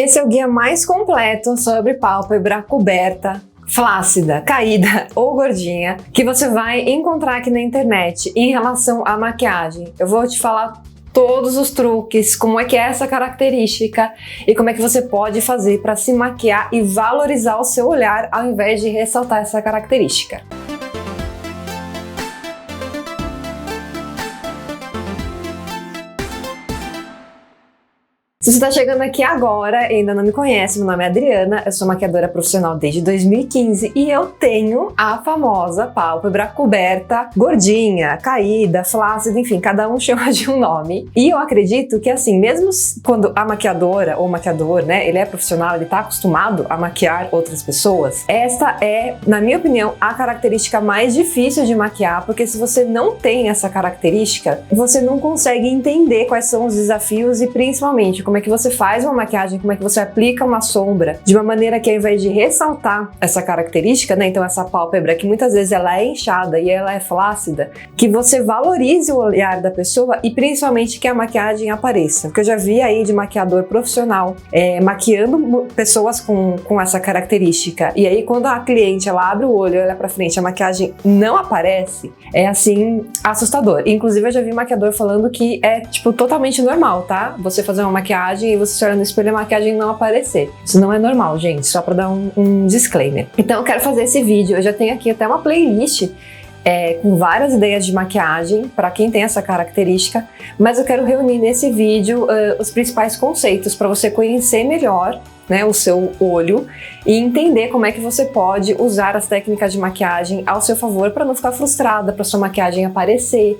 Esse é o guia mais completo sobre pálpebra coberta, flácida, caída ou gordinha que você vai encontrar aqui na internet em relação à maquiagem. Eu vou te falar todos os truques, como é que é essa característica e como é que você pode fazer para se maquiar e valorizar o seu olhar ao invés de ressaltar essa característica. Se você está chegando aqui agora e ainda não me conhece, meu nome é Adriana, eu sou maquiadora profissional desde 2015 e eu tenho a famosa pálpebra coberta, gordinha, caída, flácida, enfim, cada um chama de um nome. E eu acredito que assim, mesmo quando a maquiadora ou o maquiador, né, ele é profissional, ele está acostumado a maquiar outras pessoas, essa é, na minha opinião, a característica mais difícil de maquiar, porque se você não tem essa característica, você não consegue entender quais são os desafios e principalmente como é que você faz uma maquiagem, como é que você aplica uma sombra de uma maneira que ao invés de ressaltar essa característica, né, então essa pálpebra que muitas vezes ela é inchada e ela é flácida, que você valorize o olhar da pessoa e principalmente que a maquiagem apareça. Porque eu já vi aí de maquiador profissional maquiando pessoas com essa característica e aí quando a cliente ela abre o olho e olha pra frente, a maquiagem não aparece, é assim assustador. Inclusive eu já vi maquiador falando que é tipo totalmente normal, tá? Você fazer uma maquiagem e você se olha no espelho e a maquiagem não aparecer. Isso não é normal, gente, só pra dar um disclaimer. Então eu quero fazer esse vídeo, eu já tenho aqui até uma playlist com várias ideias de maquiagem para quem tem essa característica, mas eu quero reunir nesse vídeo os principais conceitos para você conhecer melhor, né, o seu olho e entender como é que você pode usar as técnicas de maquiagem ao seu favor para não ficar frustrada, para sua maquiagem aparecer,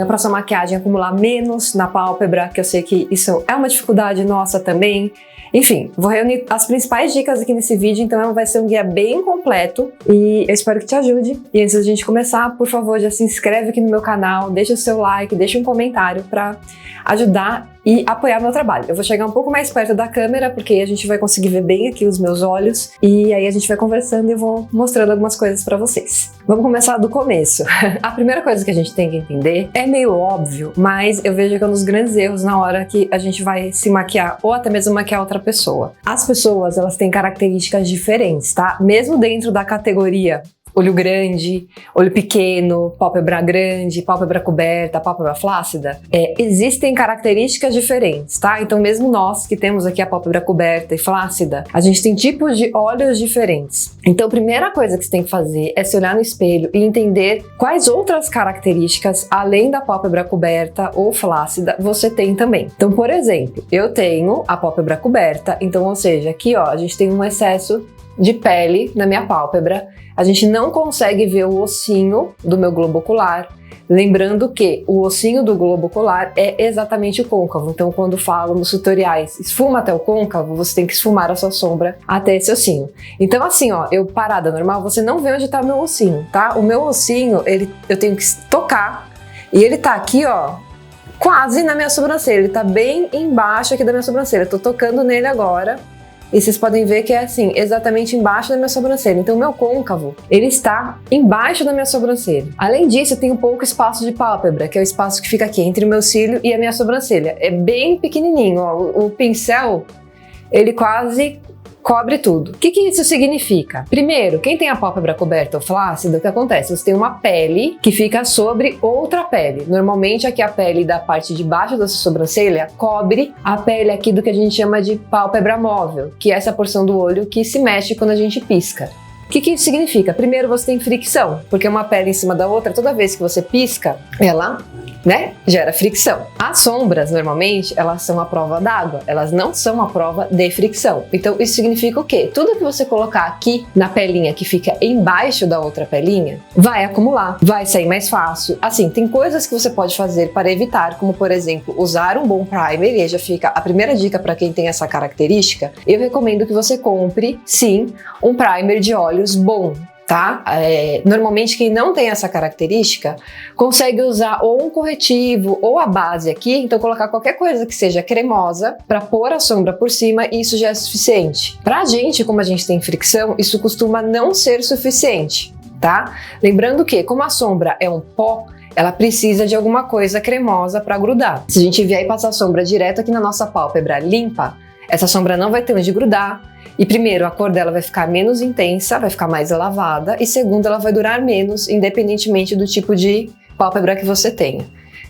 para sua maquiagem acumular menos na pálpebra, que eu sei que isso é uma dificuldade nossa também. Enfim, vou reunir as principais dicas aqui nesse vídeo, então vai ser um guia bem completo e eu espero que te ajude. E antes da gente começar, por favor, já se inscreve aqui no meu canal, deixa o seu like, deixa um comentário para ajudar e apoiar meu trabalho. Eu vou chegar um pouco mais perto da câmera, porque a gente vai conseguir ver bem aqui os meus olhos e aí a gente vai conversando e eu vou mostrando algumas coisas para vocês. Vamos começar do começo. A primeira coisa que a gente tem que entender é meio óbvio, mas eu vejo que é um dos grandes erros na hora que a gente vai se maquiar ou até mesmo maquiar outra pessoa. As pessoas, elas têm características diferentes, tá? Mesmo dentro da categoria olho grande, olho pequeno, pálpebra grande, pálpebra coberta, pálpebra flácida, existem características diferentes, tá? Então mesmo nós que temos aqui a pálpebra coberta e flácida, a gente tem tipos de olhos diferentes. Então a primeira coisa que você tem que fazer é se olhar no espelho e entender quais outras características, além da pálpebra coberta ou flácida, você tem também. Então, por exemplo, eu tenho a pálpebra coberta, então, ou seja, aqui ó, a gente tem um excesso de pele na minha pálpebra, a gente não consegue ver o ossinho do meu globo ocular, lembrando que o ossinho do globo ocular é exatamente o côncavo, então quando falo nos tutoriais esfuma até o côncavo, você tem que esfumar a sua sombra até esse ossinho. Então assim ó, eu parada normal, você não vê onde tá o meu ossinho, tá? O meu ossinho, eu tenho que tocar e ele tá aqui ó, quase na minha sobrancelha, ele tá bem embaixo aqui da minha sobrancelha, eu tô tocando nele agora. E vocês podem ver que é assim, exatamente embaixo da minha sobrancelha. Então o meu côncavo, ele está embaixo da minha sobrancelha. Além disso, eu tenho pouco espaço de pálpebra, que é o espaço que fica aqui entre o meu cílio e a minha sobrancelha. É bem pequenininho, ó. O pincel, ele quase cobre tudo. O que isso significa? Primeiro, quem tem a pálpebra coberta ou flácida, o que acontece? Você tem uma pele que fica sobre outra pele. Normalmente aqui a pele da parte de baixo da sua sobrancelha cobre a pele aqui do que a gente chama de pálpebra móvel, que é essa porção do olho que se mexe quando a gente pisca. O que isso significa? Primeiro, você tem fricção, porque uma pele em cima da outra, toda vez que você pisca, ela, né, gera fricção. As sombras, normalmente, elas são a prova d'água, elas não são a prova de fricção. Então, isso significa o quê? Tudo que você colocar aqui na pelinha que fica embaixo da outra pelinha, vai acumular, vai sair mais fácil. Assim, tem coisas que você pode fazer para evitar, como, por exemplo, usar um bom primer, e aí já fica a primeira dica para quem tem essa característica, eu recomendo que você compre, sim, um primer de olhos bom, tá? Normalmente quem não tem essa característica consegue usar ou um corretivo ou a base aqui, então colocar qualquer coisa que seja cremosa para pôr a sombra por cima e isso já é suficiente. Pra gente, como a gente tem fricção, isso costuma não ser suficiente, tá? Lembrando que, como a sombra é um pó, ela precisa de alguma coisa cremosa para grudar. Se a gente vier e passar a sombra direto aqui na nossa pálpebra limpa, essa sombra não vai ter onde grudar. E primeiro, a cor dela vai ficar menos intensa, vai ficar mais lavada. E segundo, ela vai durar menos, independentemente do tipo de pálpebra que você tenha.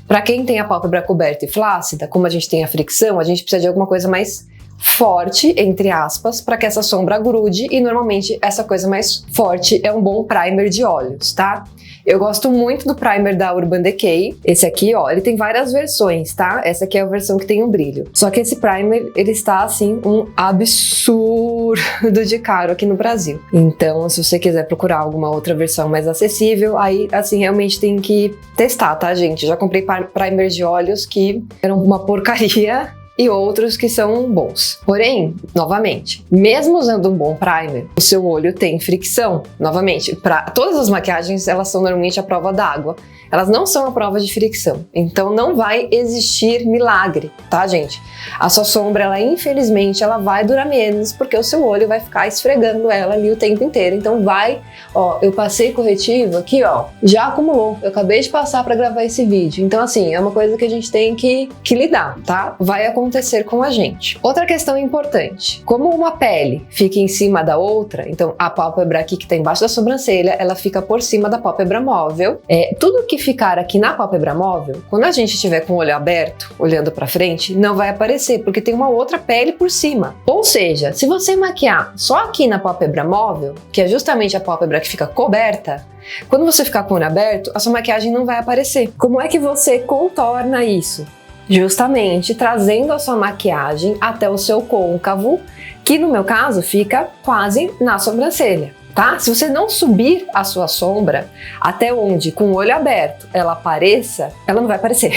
Para quem tem a pálpebra coberta e flácida, como a gente tem a fricção, a gente precisa de alguma coisa mais forte, entre aspas, para que essa sombra grude, e normalmente essa coisa mais forte é um bom primer de olhos, tá? Eu gosto muito do primer da Urban Decay. Esse aqui, ó, ele tem várias versões, tá? Essa aqui é a versão que tem um brilho. Só que esse primer, ele está, assim, um absurdo de caro aqui no Brasil. Então, se você quiser procurar alguma outra versão mais acessível, aí, assim, realmente tem que testar, tá, gente? Já comprei primers de olhos que eram uma porcaria e outros que são bons. Porém, novamente, mesmo usando um bom primer, o seu olho tem fricção. Novamente, para todas as maquiagens, elas são normalmente à prova d'água. Elas não são à prova de fricção. Então não vai existir milagre, tá, gente? A sua sombra, ela infelizmente, ela vai durar menos, porque o seu olho vai ficar esfregando ela ali o tempo inteiro. Então vai, ó, eu passei corretivo aqui, ó, já acumulou. Eu acabei de passar para gravar esse vídeo. Então, assim, é uma coisa que a gente tem que lidar, tá? Vai acontecer com a gente. Outra questão importante, como uma pele fica em cima da outra, então a pálpebra aqui que tá embaixo da sobrancelha, ela fica por cima da pálpebra móvel. Tudo que ficar aqui na pálpebra móvel, quando a gente estiver com o olho aberto, olhando pra frente, não vai aparecer, porque tem uma outra pele por cima. Ou seja, se você maquiar só aqui na pálpebra móvel, que é justamente a pálpebra que fica coberta, quando você ficar com o olho aberto, a sua maquiagem não vai aparecer. Como é que você contorna isso? Justamente trazendo a sua maquiagem até o seu côncavo, que no meu caso fica quase na sobrancelha, tá? Se você não subir a sua sombra até onde, com o olho aberto, ela apareça, ela não vai aparecer.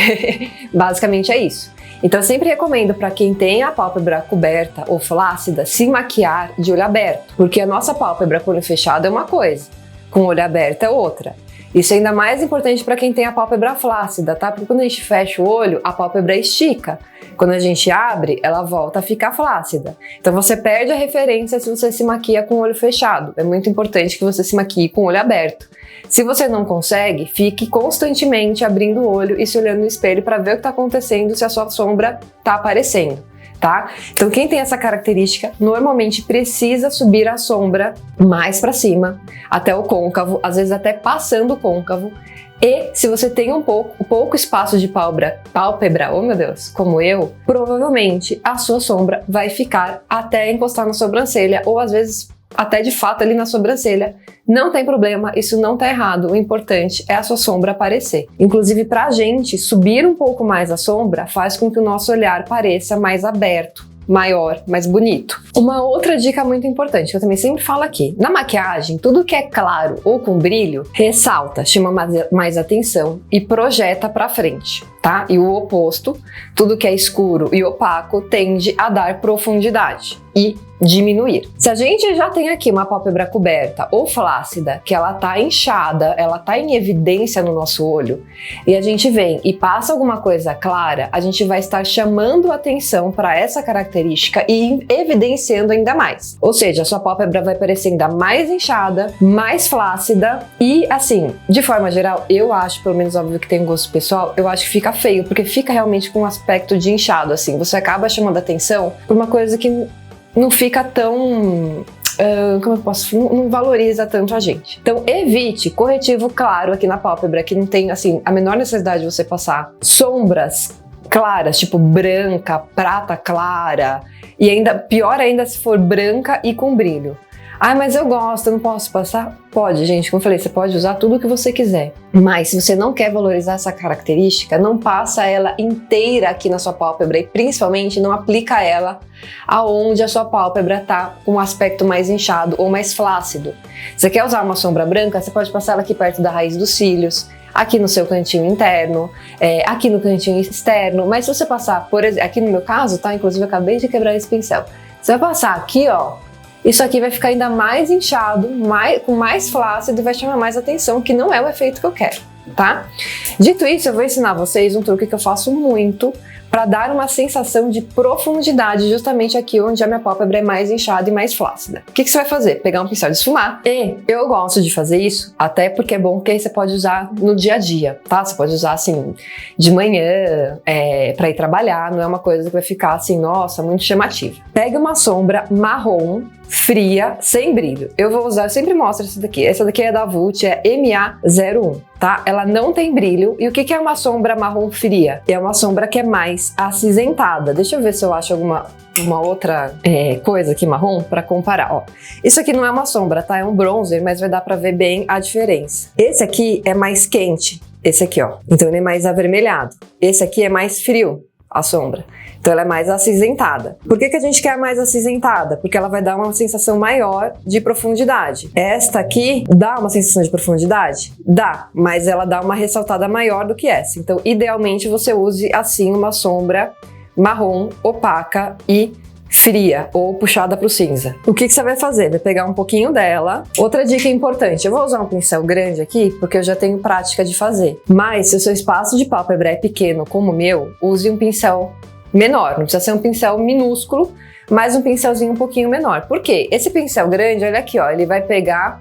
Basicamente é isso. Então eu sempre recomendo para quem tem a pálpebra coberta ou flácida, se maquiar de olho aberto, porque a nossa pálpebra com o olho fechado é uma coisa, com o olho aberto é outra. Isso é ainda mais importante para quem tem a pálpebra flácida, tá? Porque quando a gente fecha o olho, a pálpebra estica. Quando a gente abre, ela volta a ficar flácida. Então você perde a referência se você se maquia com o olho fechado. É muito importante que você se maquie com o olho aberto. Se você não consegue, fique constantemente abrindo o olho e se olhando no espelho para ver o que está acontecendo, se a sua sombra está aparecendo, tá? Então quem tem essa característica normalmente precisa subir a sombra mais para cima, até o côncavo, às vezes até passando o côncavo. E se você tem um pouco espaço de pálpebra, oh meu Deus, como eu, provavelmente a sua sombra vai ficar até encostar na sobrancelha, ou às vezes até de fato ali na sobrancelha. Não tem problema, isso não tá errado, o importante é a sua sombra aparecer. Inclusive pra gente, subir um pouco mais a sombra faz com que o nosso olhar pareça mais aberto, maior, mais bonito. Uma outra dica muito importante, que eu também sempre falo aqui, na maquiagem, tudo que é claro ou com brilho, ressalta, chama mais atenção e projeta pra frente, tá? E o oposto, tudo que é escuro e opaco, tende a dar profundidade e diminuir. Se a gente já tem aqui uma pálpebra coberta ou flácida, que ela tá inchada, ela tá em evidência no nosso olho, e a gente vem e passa alguma coisa clara, a gente vai estar chamando atenção para essa característica e evidenciando ainda mais. Ou seja, a sua pálpebra vai parecer ainda mais inchada, mais flácida e, assim, de forma geral, eu acho, pelo menos óbvio que tem um gosto pessoal, eu acho que fica feio, porque fica realmente com um aspecto de inchado, assim. Você acaba chamando atenção por uma coisa que não fica tão, como eu posso, não valoriza tanto a gente. Então evite corretivo claro aqui na pálpebra, que não tem, assim, a menor necessidade de você passar sombras claras, tipo branca, prata clara, e ainda pior ainda se for branca e com brilho. Ah, mas eu gosto, eu não posso passar? Pode, gente, como eu falei, você pode usar tudo o que você quiser. Mas se você não quer valorizar essa característica, não passa ela inteira aqui na sua pálpebra e principalmente não aplica ela aonde a sua pálpebra tá com um aspecto mais inchado ou mais flácido. Você quer usar uma sombra branca, você pode passar ela aqui perto da raiz dos cílios, aqui no seu cantinho interno, aqui no cantinho externo, mas se você passar, por exemplo, aqui no meu caso, tá? Inclusive eu acabei de quebrar esse pincel. Você vai passar aqui, ó, isso aqui vai ficar ainda mais inchado, com mais flácido e vai chamar mais atenção, que não é o efeito que eu quero, tá? Dito isso, eu vou ensinar vocês um truque que eu faço muito para dar uma sensação de profundidade justamente aqui onde a minha pálpebra é mais inchada e mais flácida. O que você vai fazer? Pegar um pincel de esfumar. E eu gosto de fazer isso, até porque é bom, porque aí você pode usar no dia a dia, tá? Você pode usar assim, de manhã, para ir trabalhar, não é uma coisa que vai ficar assim, nossa, muito chamativa. Pega uma sombra marrom, fria, sem brilho. Eu vou usar, eu sempre mostro essa daqui é da Vult, é MA01, tá? Ela não tem brilho. E o que é uma sombra marrom fria? É uma sombra que é mais acinzentada. Deixa eu ver se eu acho uma outra coisa aqui marrom para comparar, ó. Isso aqui não é uma sombra, tá? É um bronzer, mas vai dar para ver bem a diferença. Esse aqui é mais quente, esse aqui, ó. Então ele é mais avermelhado. Esse aqui é mais frio, a sombra. Então ela é mais acinzentada. Por que a gente quer mais acinzentada? Porque ela vai dar uma sensação maior de profundidade. Esta aqui dá uma sensação de profundidade? Dá, mas ela dá uma ressaltada maior do que essa. Então, idealmente, você use assim uma sombra marrom, opaca e fria ou puxada para o cinza. O que você vai fazer? Vai pegar um pouquinho dela. Outra dica importante, eu vou usar um pincel grande aqui porque eu já tenho prática de fazer. Mas se o seu espaço de pálpebra é pequeno como o meu, use um pincel menor, não precisa ser um pincel minúsculo, mas um pincelzinho um pouquinho menor. Por quê? Esse pincel grande, olha aqui, ó, ele vai pegar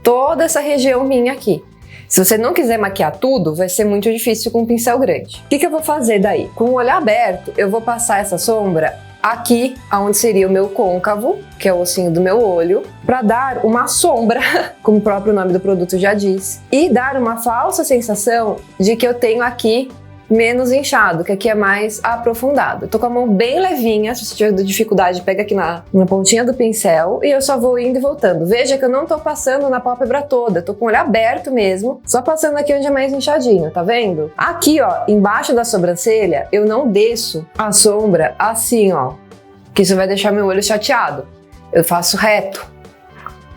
toda essa região minha aqui. Se você não quiser maquiar tudo, vai ser muito difícil com um pincel grande. O que eu vou fazer daí? Com o olho aberto, eu vou passar essa sombra aqui, onde seria o meu côncavo, que é o ossinho do meu olho, para dar uma sombra, como o próprio nome do produto já diz, e dar uma falsa sensação de que eu tenho aqui menos inchado, que aqui é mais aprofundado. Eu tô com a mão bem levinha, se você tiver dificuldade, pega aqui na pontinha do pincel e eu só vou indo e voltando. Veja que eu não tô passando na pálpebra toda, eu tô com o olho aberto mesmo, só passando aqui onde é mais inchadinho, tá vendo? Aqui, ó, embaixo da sobrancelha, eu não desço a sombra assim, ó, que isso vai deixar meu olho chateado. Eu faço reto,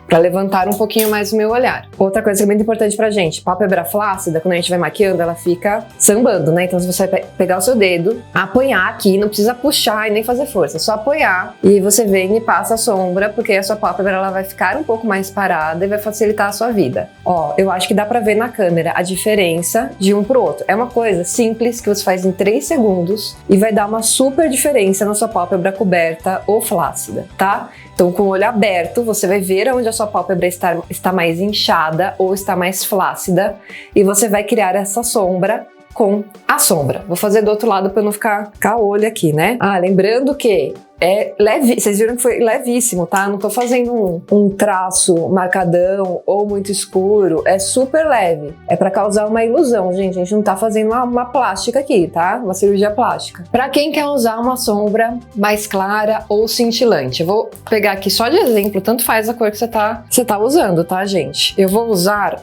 para levantar um pouquinho mais o meu olhar. Outra coisa que é muito importante pra gente, pálpebra flácida, quando a gente vai maquiando, ela fica sambando, né? Então você vai pegar o seu dedo, apoiar aqui, não precisa puxar e nem fazer força, é só apoiar e você vem e passa a sombra, porque a sua pálpebra ela vai ficar um pouco mais parada e vai facilitar a sua vida. Ó, eu acho que dá pra ver na câmera a diferença de um pro outro. É uma coisa simples que você faz em 3 segundos e vai dar uma super diferença na sua pálpebra coberta ou flácida, tá? Então, com o olho aberto, você vai ver onde a sua pálpebra está mais inchada ou está mais flácida e você vai criar essa sombra com a sombra. Vou fazer do outro lado para não ficar com o olho aqui, né? Ah, lembrando que é leve, vocês viram que foi levíssimo, tá? Não tô fazendo um traço marcadão ou muito escuro, é super leve. É pra causar uma ilusão, gente. A gente não tá fazendo uma plástica aqui, tá? Uma cirurgia plástica. Pra quem quer usar uma sombra mais clara ou cintilante, eu vou pegar aqui só de exemplo, tanto faz a cor que você tá usando, tá, gente? Eu vou usar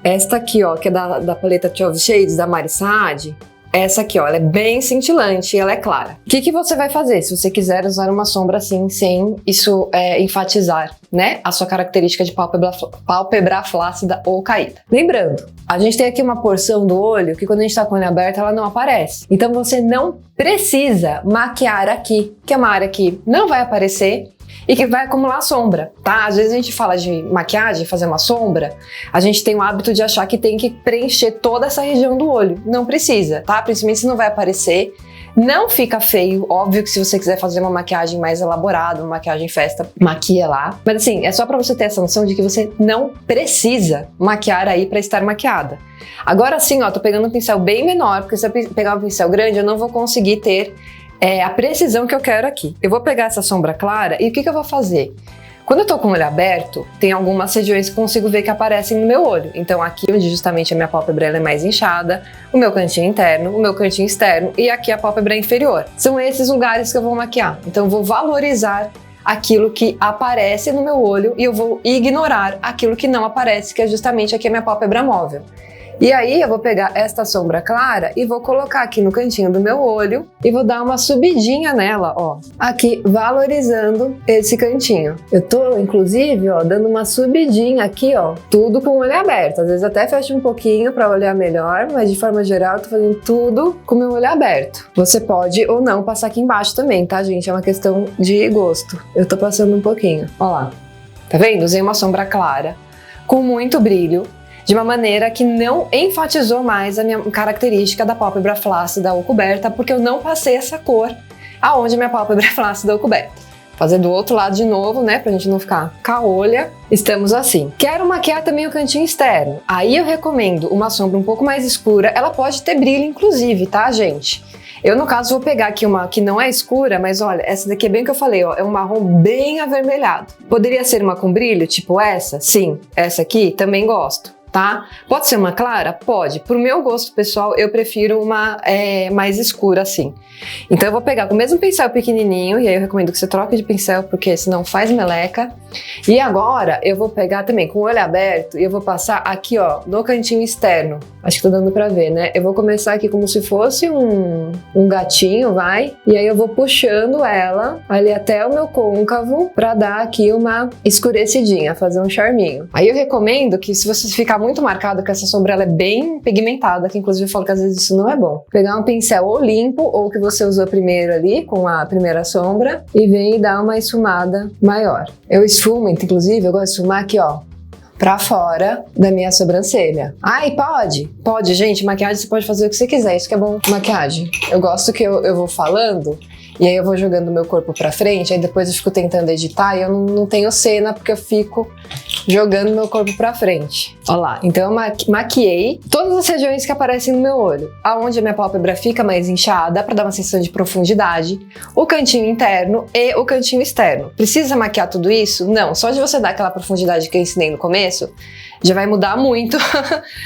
esta aqui, ó, que é da paleta 12 Shades da Mari Saad. Essa aqui, ó, ela é bem cintilante e ela é clara. O que você vai fazer se você quiser usar uma sombra assim, sem isso enfatizar, né, a sua característica de pálpebra flácida ou caída? Lembrando, a gente tem aqui uma porção do olho que quando a gente tá com o olho aberto, ela não aparece. Então você não precisa maquiar aqui, que é uma área que não vai aparecer e que vai acumular sombra, tá? Às vezes a gente fala de maquiagem, fazer uma sombra, a gente tem o hábito de achar que tem que preencher toda essa região do olho. Não precisa, tá? Principalmente se não vai aparecer. Não fica feio, óbvio que se você quiser fazer uma maquiagem mais elaborada, uma maquiagem festa, maquia lá. Mas assim, é só pra você ter essa noção de que você não precisa maquiar aí pra estar maquiada. Agora sim, ó, tô pegando um pincel bem menor, porque se eu pegar um pincel grande, eu não vou conseguir ter a precisão que eu quero aqui. Eu vou pegar essa sombra clara e o que eu vou fazer? Quando eu tô com o olho aberto, tem algumas regiões que consigo ver que aparecem no meu olho. Então aqui onde justamente a minha pálpebra ela é mais inchada, o meu cantinho interno, o meu cantinho externo e aqui a pálpebra inferior. São esses lugares que eu vou maquiar. Então eu vou valorizar aquilo que aparece no meu olho e eu vou ignorar aquilo que não aparece, que é justamente aqui a minha pálpebra móvel. E aí eu vou pegar esta sombra clara e vou colocar aqui no cantinho do meu olho e vou dar uma subidinha nela, ó. Aqui, valorizando esse cantinho. Eu tô, inclusive, ó, dando uma subidinha aqui, ó. Tudo com o olho aberto. Às vezes até fecho um pouquinho pra olhar melhor, mas de forma geral eu tô fazendo tudo com o meu olho aberto. Você pode ou não passar aqui embaixo também, tá, gente? É uma questão de gosto. Eu tô passando um pouquinho. Ó lá. Tá vendo? Usei uma sombra clara, com muito brilho. de uma maneira que não enfatizou mais a minha característica da pálpebra flácida ou coberta, porque eu não passei essa cor aonde a minha pálpebra é flácida ou coberta. Fazer do outro lado de novo, né, pra gente não ficar caolha. Estamos assim. Quero maquiar também o cantinho externo. Aí eu recomendo uma sombra um pouco mais escura. Ela pode ter brilho, inclusive, tá, gente? Eu, no caso, vou pegar aqui uma que não é escura, mas olha, essa daqui é bem o que eu falei, ó, é um marrom bem avermelhado. Poderia ser uma com brilho, tipo essa? Sim. Essa aqui também gosto, tá? Pode ser uma clara? Pode. Pro meu gosto pessoal, eu prefiro uma mais escura assim. Então eu vou pegar com o mesmo pincel pequenininho, e aí eu recomendo que você troque de pincel, porque senão faz meleca. E agora eu vou pegar também com o olho aberto e eu vou passar aqui, ó, no cantinho externo. Acho que tá dando pra ver, né? Eu vou começar aqui como se fosse um gatinho, vai? E aí eu vou puxando ela ali até o meu côncavo pra dar aqui uma escurecidinha, fazer um charminho. Aí eu recomendo que, se você ficar muito marcado, que essa sombra ela é bem pigmentada, que inclusive eu falo que às vezes isso não é bom. Pegar um pincel ou limpo, ou que você usou primeiro ali, com a primeira sombra, e vem e dá uma esfumada maior. Eu esfumo, inclusive, eu gosto de esfumar aqui, ó, pra fora da minha sobrancelha. Ai, pode? Pode, gente. Maquiagem você pode fazer o que você quiser, isso que é bom maquiagem. Eu gosto que eu vou falando e aí eu vou jogando o meu corpo pra frente, aí depois eu fico tentando editar e eu não tenho cena porque eu fico jogando meu corpo pra frente. Ó lá, então eu maquiei todas as regiões que aparecem no meu olho. Aonde a minha pálpebra fica mais inchada, pra dar uma sensação de profundidade, o cantinho interno e o cantinho externo. Precisa maquiar tudo isso? Não, só de você dar aquela profundidade que eu ensinei no começo, já vai mudar muito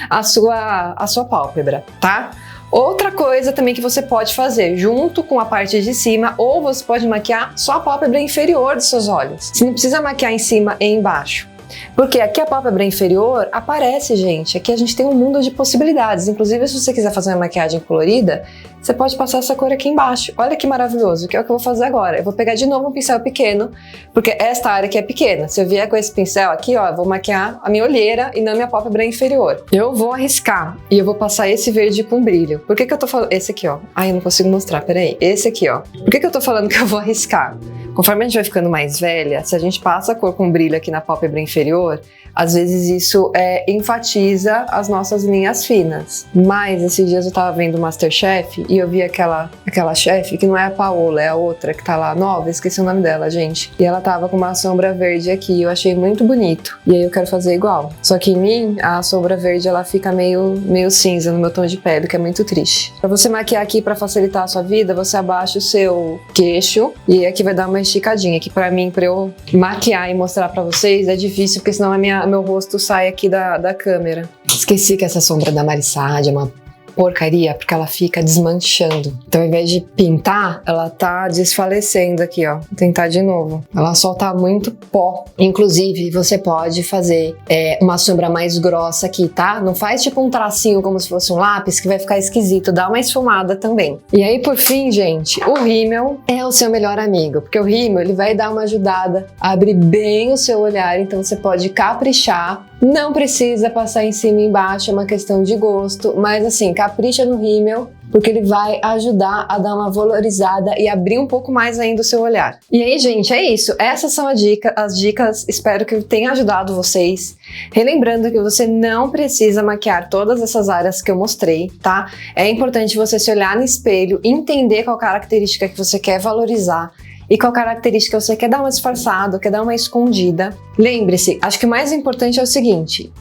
a sua pálpebra, tá? Outra coisa também que você pode fazer, junto com a parte de cima, ou você pode maquiar só a pálpebra inferior dos seus olhos. Você não precisa maquiar em cima e embaixo. Porque aqui a pálpebra inferior aparece, gente. Aqui a gente tem um mundo de possibilidades. Inclusive, se você quiser fazer uma maquiagem colorida, você pode passar essa cor aqui embaixo. Olha que maravilhoso, que é o que eu vou fazer agora. Eu vou pegar de novo um pincel pequeno, porque esta área aqui é pequena. Se eu vier com esse pincel aqui, ó, eu vou maquiar a minha olheira e não a minha pálpebra inferior. Eu vou arriscar e eu vou passar esse verde com brilho. Por que eu tô falando? Esse aqui, ó. Ai, eu não consigo mostrar, peraí. Esse aqui, ó. Por que eu tô falando que eu vou arriscar? Conforme a gente vai ficando mais velha, se a gente passa a cor com brilho aqui na pálpebra inferior, às vezes isso enfatiza as nossas linhas finas. Mas esses dias eu tava vendo o Masterchef e eu vi aquela chefe, que não é a Paola, é a outra que tá lá nova, esqueci o nome dela, gente. E ela tava com uma sombra verde aqui, eu achei muito bonito. E aí eu quero fazer igual. Só que em mim, a sombra verde ela fica meio cinza no meu tom de pele, que é muito triste. Pra você maquiar aqui pra facilitar a sua vida, você abaixa o seu queixo e aqui vai dar uma esticadinha, que pra mim, pra eu maquiar e mostrar pra vocês, é difícil, porque senão meu rosto sai aqui da câmera. Esqueci que essa sombra da Marissade é uma porcaria, porque ela fica desmanchando. Então, ao invés de pintar, ela tá desfalecendo aqui, ó. Vou tentar de novo. Ela solta muito pó. Inclusive, você pode fazer uma sombra mais grossa aqui, tá? Não faz tipo um tracinho como se fosse um lápis, que vai ficar esquisito. Dá uma esfumada também. E aí, por fim, gente, o rímel é o seu melhor amigo, porque o rímel, ele vai dar uma ajudada a abrir bem o seu olhar, então você pode caprichar. Não precisa passar em cima e embaixo, é uma questão de gosto, mas assim, capricha no rímel, porque ele vai ajudar a dar uma valorizada e abrir um pouco mais ainda o seu olhar. E aí, gente, é isso. Essas são as dicas, espero que tenha ajudado vocês. Relembrando que você não precisa maquiar todas essas áreas que eu mostrei, tá? É importante você se olhar no espelho, entender qual característica que você quer valorizar e qual característica você quer dar uma disfarçada, quer dar uma escondida. Lembre-se, acho que o mais importante é o seguinte,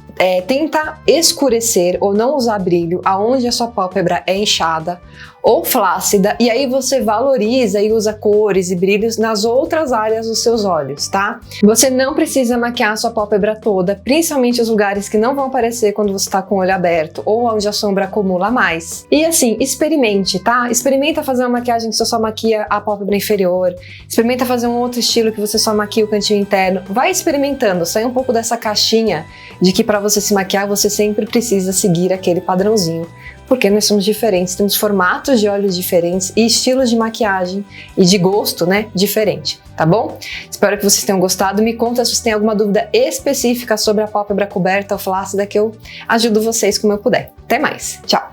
tenta escurecer ou não usar brilho aonde a sua pálpebra é inchada ou flácida, e aí você valoriza e usa cores e brilhos nas outras áreas dos seus olhos, tá? Você não precisa maquiar a sua pálpebra toda, principalmente os lugares que não vão aparecer quando você tá com o olho aberto ou onde a sombra acumula mais. E assim, experimente, tá? Experimenta fazer uma maquiagem que você só maquia a pálpebra inferior, experimenta fazer um outro estilo que você só maquia o cantinho interno. Vai experimentando, sai um pouco dessa caixinha de que para você se maquiar você sempre precisa seguir aquele padrãozinho. Porque nós somos diferentes, temos formatos de olhos diferentes e estilos de maquiagem e de gosto, né, diferente, tá bom? Espero que vocês tenham gostado. Me conta se vocês têm alguma dúvida específica sobre a pálpebra coberta ou flácida, que eu ajudo vocês como eu puder. Até mais, tchau!